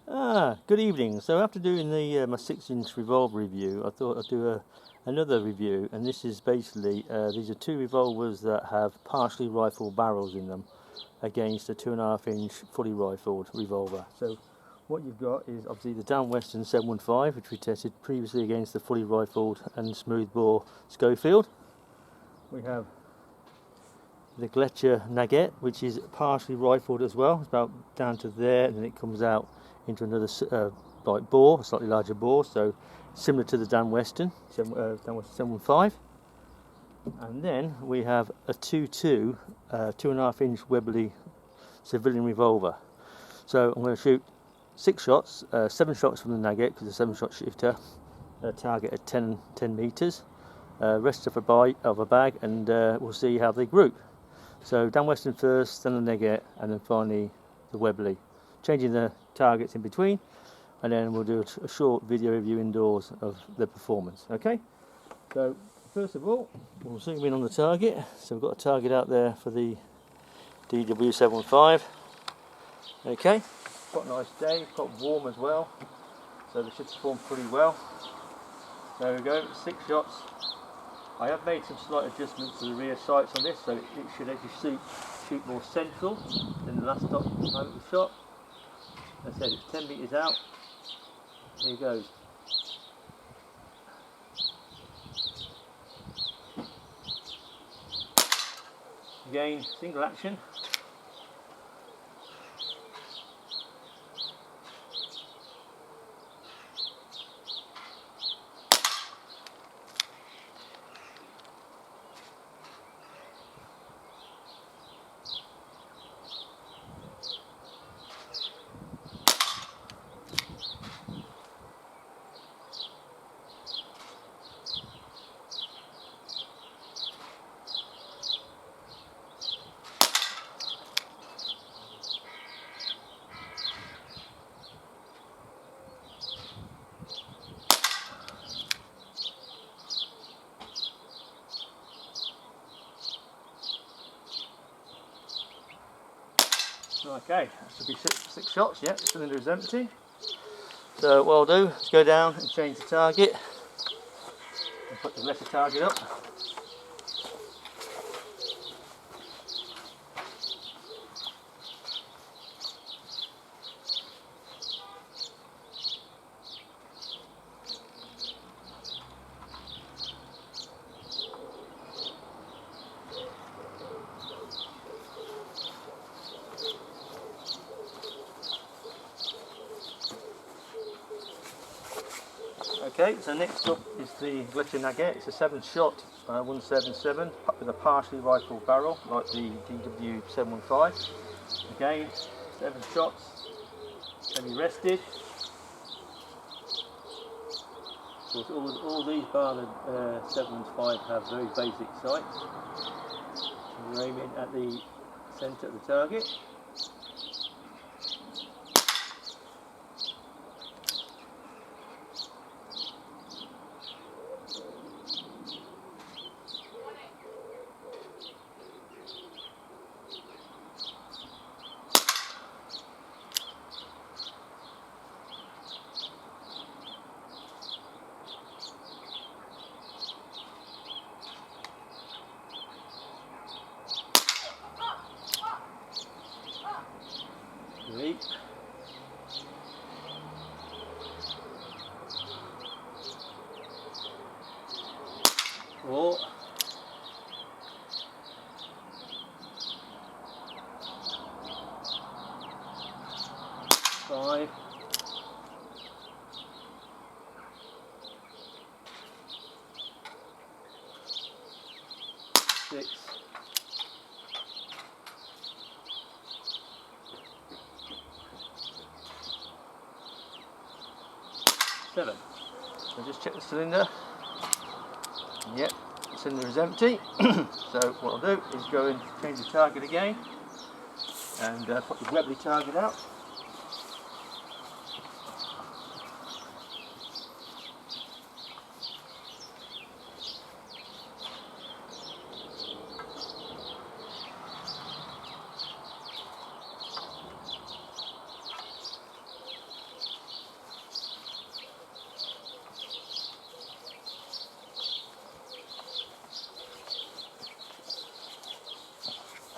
Good evening. So after doing the my 6-inch revolver review, I thought I'd do another review, and this is basically these are two revolvers that have partially rifled barrels in them against a 2.5-inch fully rifled revolver. So what you've got is obviously the Wesson 715, which we tested previously against the fully rifled and smooth bore Superfield. We have the Gletcher Nagant, which is partially rifled as well. It's about down to there, and then it comes out into another like bore, a slightly larger bore, so similar to the Wesson 715. And then we have a 2.2 2.5-inch Webley Civilian revolver. So I'm going to shoot 6 shots, 7 shots from the Nagant because it's a 7-shot shifter, target at 10 meters, rest of a bag, and we'll see how they group. So Wesson first, then the Nagant, and then finally the Webley, changing the targets in between, and then we'll do a short video review indoors of the performance. Okay, so first of all we'll zoom in on the target. So we've got a target out there for the DW715. Okay, quite a nice day, quite warm as well, so they should perform pretty well. There we go, 6 shots. I have made some slight adjustments to the rear sights on this, so it should actually shoot more central than the last time we shot. As I said, it's 10 meters out. Here goes. Again, single action. Okay, that should be six shots. Yep, the cylinder is empty. So what I'll do is go down and change the target and put the lesser target up. Okay, so next up is the Gletcher Nagant. It's a 7-shot 177 with a partially rifled barrel like the DW715. Again, 7 shots, semi-rested. Of course, all these bar the 715 have very basic sights. We're aiming at the centre of the target. Leap. 4. 5. 6. 7. So just check the cylinder. Yep, the cylinder is empty. So what I'll do is go and change the target again and put the Webley target out.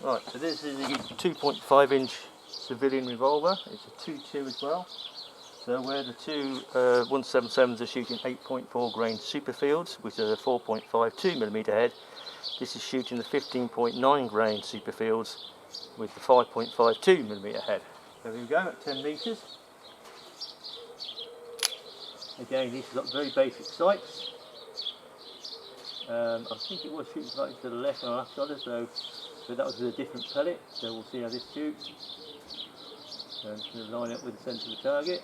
Right, so this is a 2.5 inch civilian revolver. It's a 2.2 as well. So where the two 177s are shooting 8.4 grain Superfields, which are 4.52mm head, this is shooting the 15.9 grain Superfields with the 5.52mm head. There we go, at 10 metres. Again, these have got very basic sights. I think it was shooting slightly to the left on the last shot, so that was with a different pellet, so we'll see how this shoots. So I'm just going to line up with the centre of the target.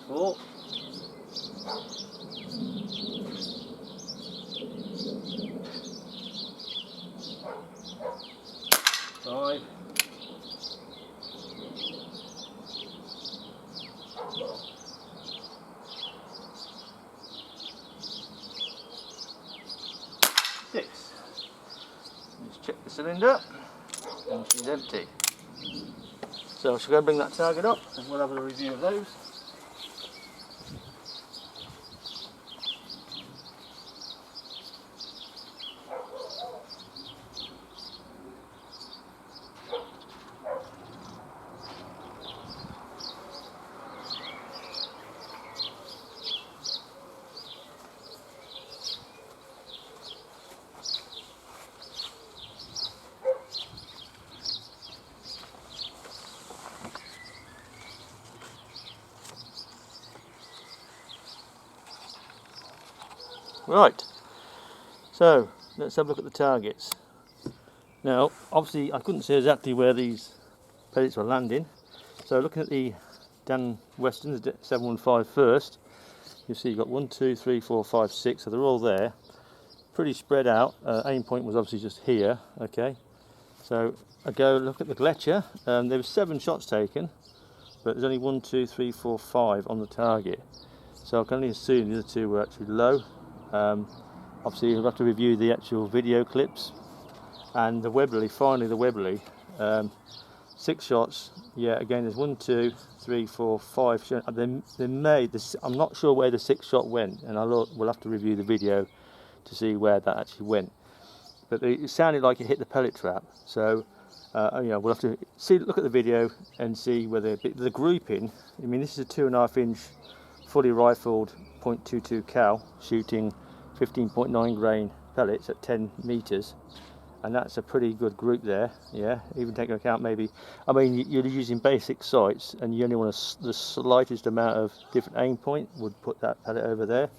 Four. 5. 6. Just check the cylinder, and she's empty. So I shall go and bring that target up, and we'll have a review of those. Right, so let's have a look at the targets. Now, obviously I couldn't see exactly where these pellets were landing, so looking at the Dan Wesson, the 715 first, you'll see you've got 1, 2, 3, 4, 5, 6, so they're all there, pretty spread out. Aim point was obviously just here, okay. So I go look at the Gletcher, there were 7 shots taken, but there's only 1, 2, 3, 4, 5 on the target, so I can only assume the other two were actually low. Obviously you'll have to review the actual video clips. And the Webley, finally the Webley, 6 shots, yeah, again there's 1, 2, 3, 4, 5, they made this, I'm not sure where the 6th shot went, and we'll have to review the video to see where that actually went. But it sounded like it hit the pellet trap, so you know, we'll have to look at the video and see whether the grouping, I mean this is a 2.5 inch fully rifled .22 cal shooting 15.9 grain pellets at 10 metres, and that's a pretty good group there, yeah, even taking into account maybe, I mean you're using basic sights and you only want the slightest amount of different aim point would put that pellet over there.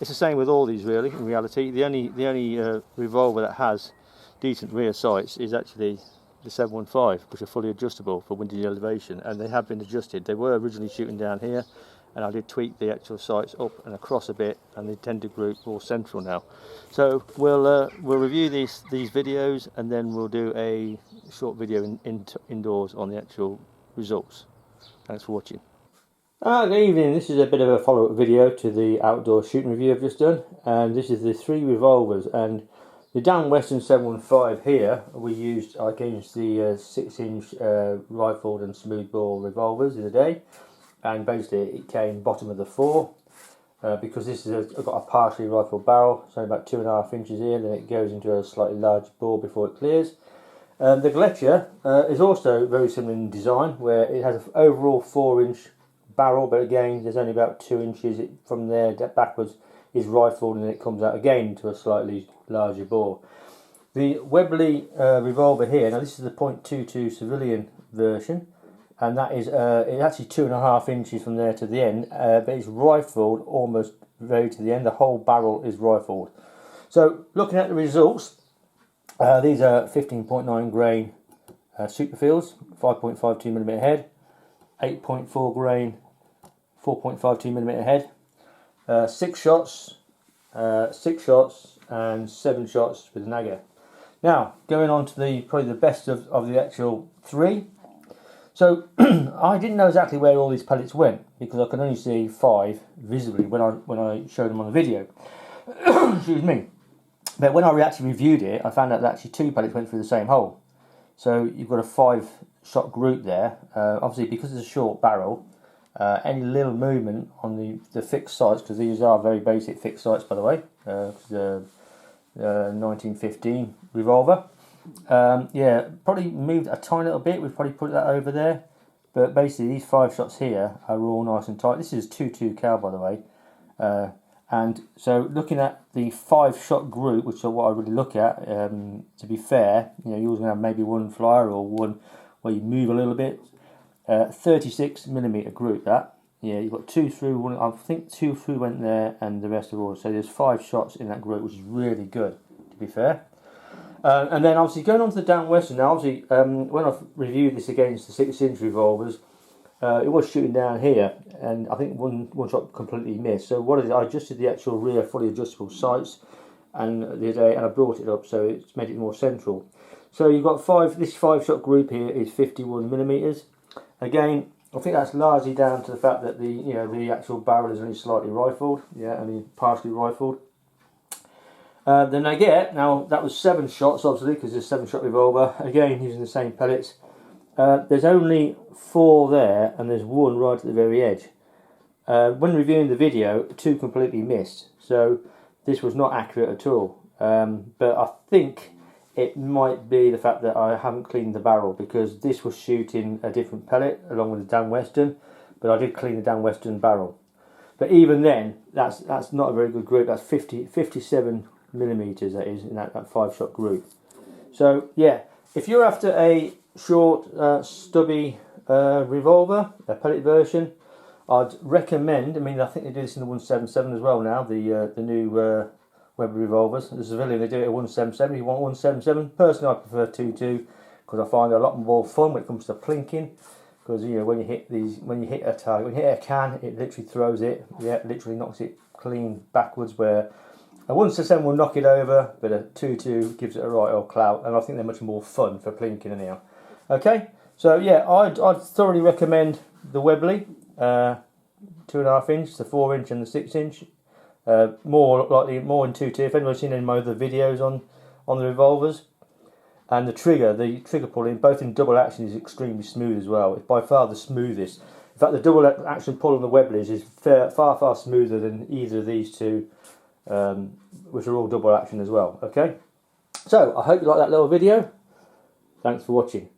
It's the same with all these really, in reality. The only revolver that has decent rear sights is actually the 715, which are fully adjustable for windage elevation, and they have been adjusted. They were originally shooting down here, and I did tweak the actual sights up and across a bit, and they tend to group more central now. So we'll review these videos, and then we'll do a short video indoors on the actual results. Thanks for watching. Good evening, this is a bit of a follow-up video to the outdoor shooting review I've just done, and this is the 3 revolvers. And the Dan Wesson 715 here we used against the 6-inch rifled and smooth bore revolvers the other day, and basically it came bottom of the 4 because this is got a partially rifled barrel, so about 2.5 inches here, then it goes into a slightly larger bore before it clears. The Gletcher is also very similar in design, where it has an overall 4-inch barrel, but again there's only about 2 inches from there backwards is rifled, and then it comes out again into a slightly larger bore. The Webley revolver here, now this is the .22 civilian version, and that is it's actually 2.5 inches from there to the end, but it's rifled almost very to the end. The whole barrel is rifled. So looking at the results, these are 15.9 grain Superfields, 5.52mm head, 8.4 grain 4.52mm head, 6 shots, and 7 shots with the Nagant. Now going on to probably the best of the actual 3. So I didn't know exactly where all these pellets went because I could only see 5 visibly when I showed them on the video. Excuse me. But when I actually reviewed it, I found out that actually 2 pellets went through the same hole. So you've got a 5-shot group there. Obviously, because it's a short barrel, any little movement on the fixed sights, because these are very basic fixed sights, by the way, the 1915 revolver. Yeah, probably moved a tiny little bit. We've probably put that over there. But basically, these 5 shots here are all nice and tight. This is 2.2 cal, by the way. And so looking at the 5-shot group, which is what I really look at, to be fair, you know, you're always going to have maybe one flyer or one where you move a little bit. 36mm group, that. Yeah, you've got 2 through, one, I think 2 through went there and the rest are all. So there's 5 shots in that group, which is really good, to be fair. And then obviously going on to the Wesson. Now obviously when I've reviewed this against the 6-inch revolvers, it was shooting down here, and I think one shot completely missed. So what I did, I adjusted the actual rear fully adjustable sights, and I brought it up so it's made it more central. So you've got this 5-shot group here is 51mm. Again, I think that's largely down to the fact that the actual barrel is only slightly rifled, only partially rifled. The Nagant, now that was 7 shots obviously because it's a 7-shot revolver, again using the same pellets. There's only 4 there and there's 1 right at the very edge. When reviewing the video, 2 completely missed, so this was not accurate at all. But I think it might be the fact that I haven't cleaned the barrel, because this was shooting a different pellet along with the Wesson, but I did clean the Wesson barrel. But even then, that's not a very good group. That's 57mm that is in that 5-shot group. So yeah, if you're after a short stubby revolver, a pellet version, I'd recommend, I mean I think they do this in the 177 as well now, the new Webley revolvers. The Civilian, they do it at 177. If you want 177, personally I prefer 2.2 because I find it a lot more fun when it comes to plinking, because you know when you hit a target, when you hit a can, it literally throws it, literally knocks it clean backwards, where a 177 will knock it over, but a 2.2 gives it a right old clout, and I think they're much more fun for plinking anyhow. Okay, so yeah, I'd thoroughly recommend the Webley 2.5 inch, the 4 inch and the 6 inch. More likely more in 2.2. If anyone's seen any of my other videos on the revolvers, and the trigger pulling, both in double action, is extremely smooth as well. It's by far the smoothest. In fact, the double action pull on the Webleys is far smoother than either of these two, which are all double action as well. Okay, so I hope you like that little video. Thanks for watching.